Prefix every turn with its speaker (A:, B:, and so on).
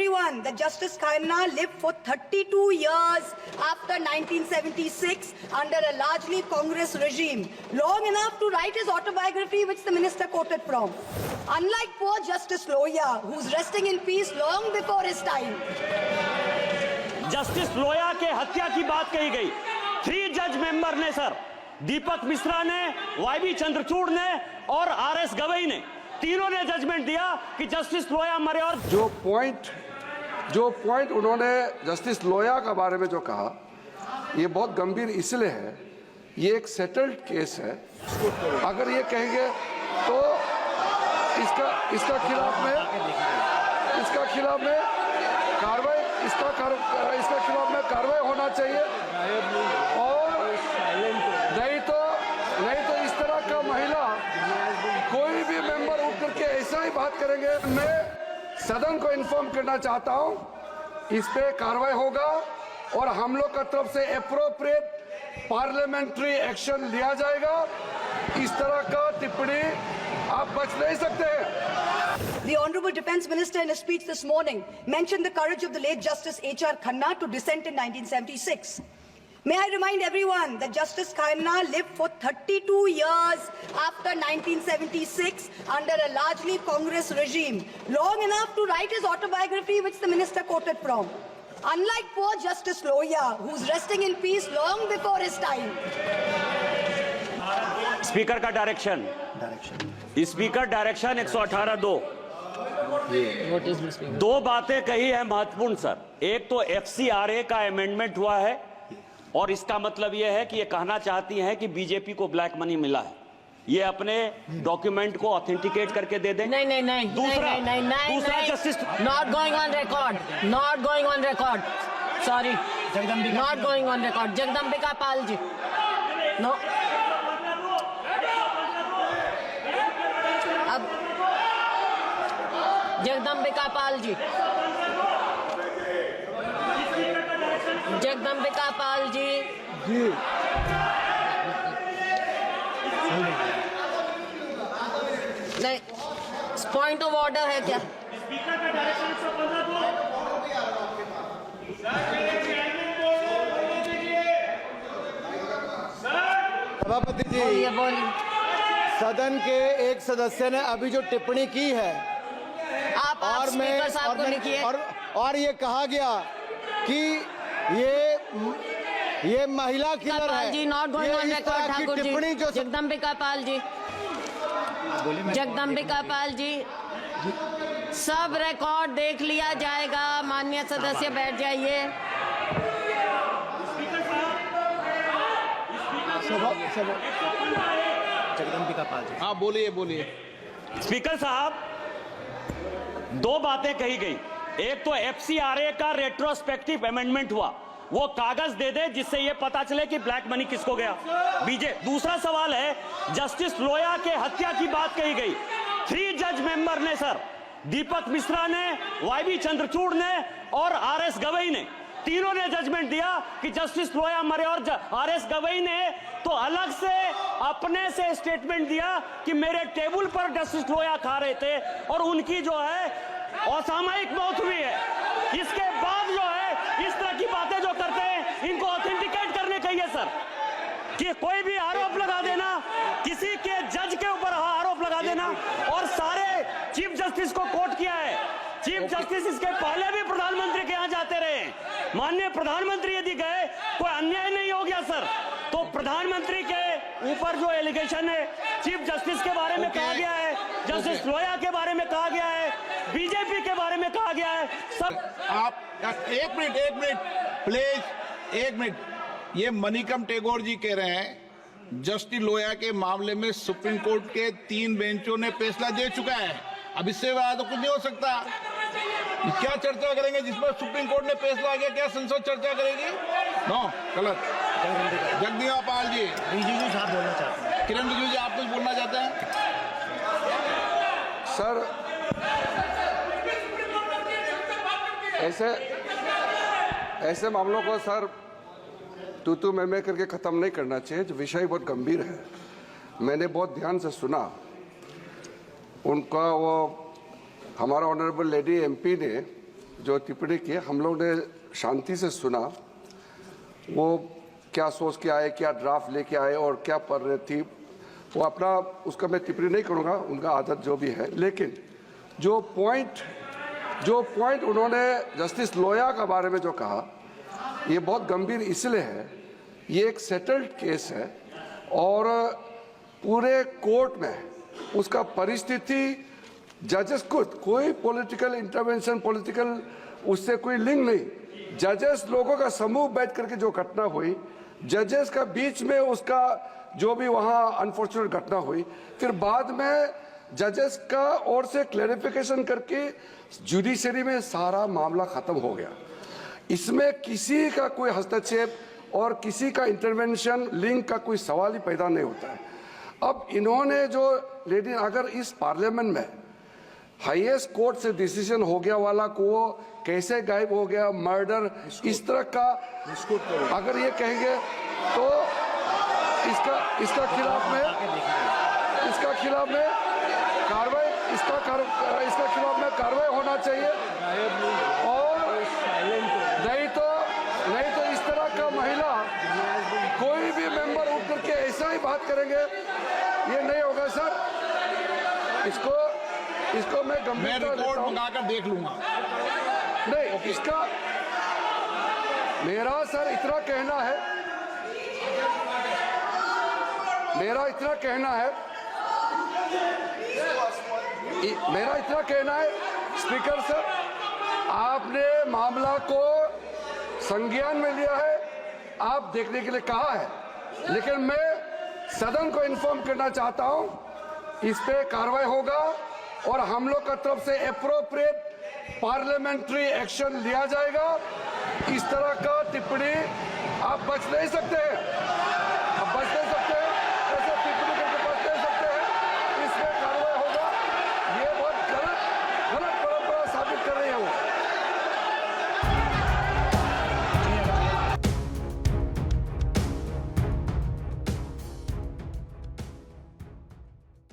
A: everyone that Justice Khanna lived for 32 years after 1976 under a largely Congress regime, long enough to write his autobiography, which the minister quoted from. Unlike poor Justice Loya, who's resting in peace long before his time.
B: Justice Loya के हत्या की बात कही गई। 3 जज member ने sir, दीपक मिश्रा ने, YB Chandrachud ने और आरएस गवई ने, तीनों ने जजमेंट दिया कि जस्टिस लोया मरे। और
C: जो पॉइंट उन्होंने जस्टिस लोया के बारे में जो कहा, ये बहुत गंभीर इसलिए है, ये एक सेटल्ड केस है। अगर ये कहेंगे तो इसका खिलाफ में कार्रवाई इसका खिलाफ में कार्रवाई होना चाहिए। और नहीं तो इस तरह का महिला कोई भी मेंबर उठ करके ऐसा ही बात करेंगे। मैं सदन को इन्फॉर्म करना चाहता हूं, इस पे कार्रवाई होगा और हम लोग का तरफ से एप्रोप्रिएट पार्लियामेंट्री एक्शन लिया जाएगा। इस तरह का टिप्पणी आप बच नहीं सकते हैं।
A: The Honorable Defence Minister in a speech this morning mentioned the courage of the late Justice H.R. Khanna to dissent in 1976. May I remind everyone that Justice Khanna lived for 32 years after 1976 under a largely Congress regime, long enough to write his autobiography, which the minister quoted from. Unlike poor Justice Loya, who's resting in peace long before his time.
B: Speaker का direction 118(2). दो बातें कही है महत्वपूर्ण sir. एक तो FCRA का amendment हुआ है और इसका मतलब यह है कि ये कहना चाहती हैं कि बीजेपी को ब्लैक मनी मिला है। ये अपने डॉक्यूमेंट को ऑथेंटिकेट करके दे दें।
D: नहीं।
B: दूसरा justice
D: not going on record sorry, not going on record. Jagdambika Pal ji, no. अब जगदम्बिका पाल जी, नहीं, पॉइंट ऑफ ऑर्डर है क्या?
E: सभापति जी, सदन के एक सदस्य ने अभी जो टिप्पणी की है, और ये कहा गया कि ये महिला किलर है।
D: जी not going on record. Thakur ji, Jagdambika Pal ji, सब रिकॉर्ड देख लिया जाएगा। माननीय सदस्य बैठ जाइए।
E: जगदम्बिका पाल जी,
F: हाँ बोलिए।
B: स्पीकर साहब, दो बातें कही गई। एक तो एफसीआरए का रेट्रोस्पेक्टिव अमेंडमेंट हुआ, वो कागज दे दे जिससे ये पता चले कि ब्लैक मनी किसको गया। दूसरा सवाल है, जस्टिस लोया के हत्या की बात कही गई। 3 जज मेंबर ने सर, दीपक मिश्रा ने, वाईबी चंद्रचूड़ ने और आरएस गवई ने, तीनों ने जजमेंट दिया कि जस्टिस लोया मरे। और आरएस गवई ने तो अलग से अपने से स्टेटमेंट दिया कि मेरे टेबल पर जस्टिस लोया खा रहे थे और उनकी जो है असामयिक मौत हुई है। इसके बाद जो है इस तरह की बातें जो करते हैं, इनको ऑथेंटिकेट करने कहिए सर, कि कोई भी आरोप लगा देना, किसी के जज के ऊपर आरोप लगा देना। और सारे चीफ जस्टिस को कोट किया है। चीफ जस्टिस इसके पहले भी प्रधानमंत्री के यहाँ जाते रहे। माननीय प्रधानमंत्री यदि गए, कोई अन्याय नहीं हो गया सर, तो प्रधानमंत्री के ऊपर जो एलिगेशन है, चीफ जस्टिस के बारे में कहा गया है, जस्टिस लोया के बारे में कहा गया है, बीजेपी के बारे में कहा गया है। सब
F: आप एक मिनट प्लीज, 1 मिनट। ये मनिकम टेगोर जी कह रहे हैं जस्टिस लोया के मामले में सुप्रीम कोर्ट के 3 बेंचों ने फैसला दे चुका है। अब इससे ज्यादा तो कुछ नहीं हो सकता। क्या चर्चा करेंगे जिस पर सुप्रीम कोर्ट ने फैसला आ गया? क्या संसद चर्चा करेगी? नो, गलत। जगदम्बिका पाल जी,
E: रिजिजू साहब बोलना चाहते हैं।
F: किरण रिजिजू जी, आप कुछ बोलना चाहते हैं?
C: सर, ऐसे मामलों को सर तू मैं करके खत्म नहीं करना चाहिए। जो विषय बहुत गंभीर है, मैंने बहुत ध्यान से सुना उनका। वो हमारा ऑनरेबल लेडी एमपी ने जो टिप्पणी की हम लोग ने शांति से सुना। वो क्या सोच के आए, क्या ड्राफ्ट लेके आए और क्या पढ़ रहे थी, वो अपना उसका मैं टिप्पणी नहीं करूँगा, उनका आदत जो भी है। लेकिन जो पॉइंट उन्होंने जस्टिस लोया के बारे में जो कहा, ये बहुत गंभीर इसलिए है, ये एक सेटल्ड केस है और पूरे कोर्ट में उसका परिस्थिति जजेस खुद, कोई पॉलिटिकल इंटरवेंशन, पॉलिटिकल उससे कोई लिंक नहीं, जजेस लोगों का समूह बैठ करके जो घटना हुई, जजेस का बीच में उसका जो भी वहाँ अनफॉर्चुनेट घटना हुई, फिर बाद में जजेस का ओर से क्लैरिफिकेशन करके जुडिशरी में सारा मामला खत्म हो गया। इसमें किसी का कोई हस्तक्षेप और किसी का इंटरवेंशन, लिंक का कोई सवाल ही पैदा नहीं होता है। अब इन्होंने जो लेडी, अगर इस पार्लियामेंट में हाईएस्ट कोर्ट से डिसीजन हो गया वाला को कैसे गायब हो गया, मर्डर, इस तरह का अगर ये कहेंगे तो इसका खिलाफ में कार्रवाई, इसका खिलाफ में कार्रवाई होना चाहिए। और नहीं तो इस तरह का महिला कोई भी मेंबर उठ करके ऐसा ही बात करेंगे, ये नहीं होगा सर। इसको मैं गंभीरता
F: रिपोर्ट मंगाकर देख लूंगा।
C: नहीं, इसका मेरा सर इतना कहना है स्पीकर सर, आपने मामला को संज्ञान में लिया है, आप देखने के लिए कहा है, लेकिन मैं सदन को इन्फॉर्म करना चाहता हूं, इस पे कार्रवाई होगा और हम लोग का तरफ से एप्रोप्रिएट पार्लियामेंट्री एक्शन लिया जाएगा। इस तरह का टिप्पणी आप बच नहीं सकते हैं।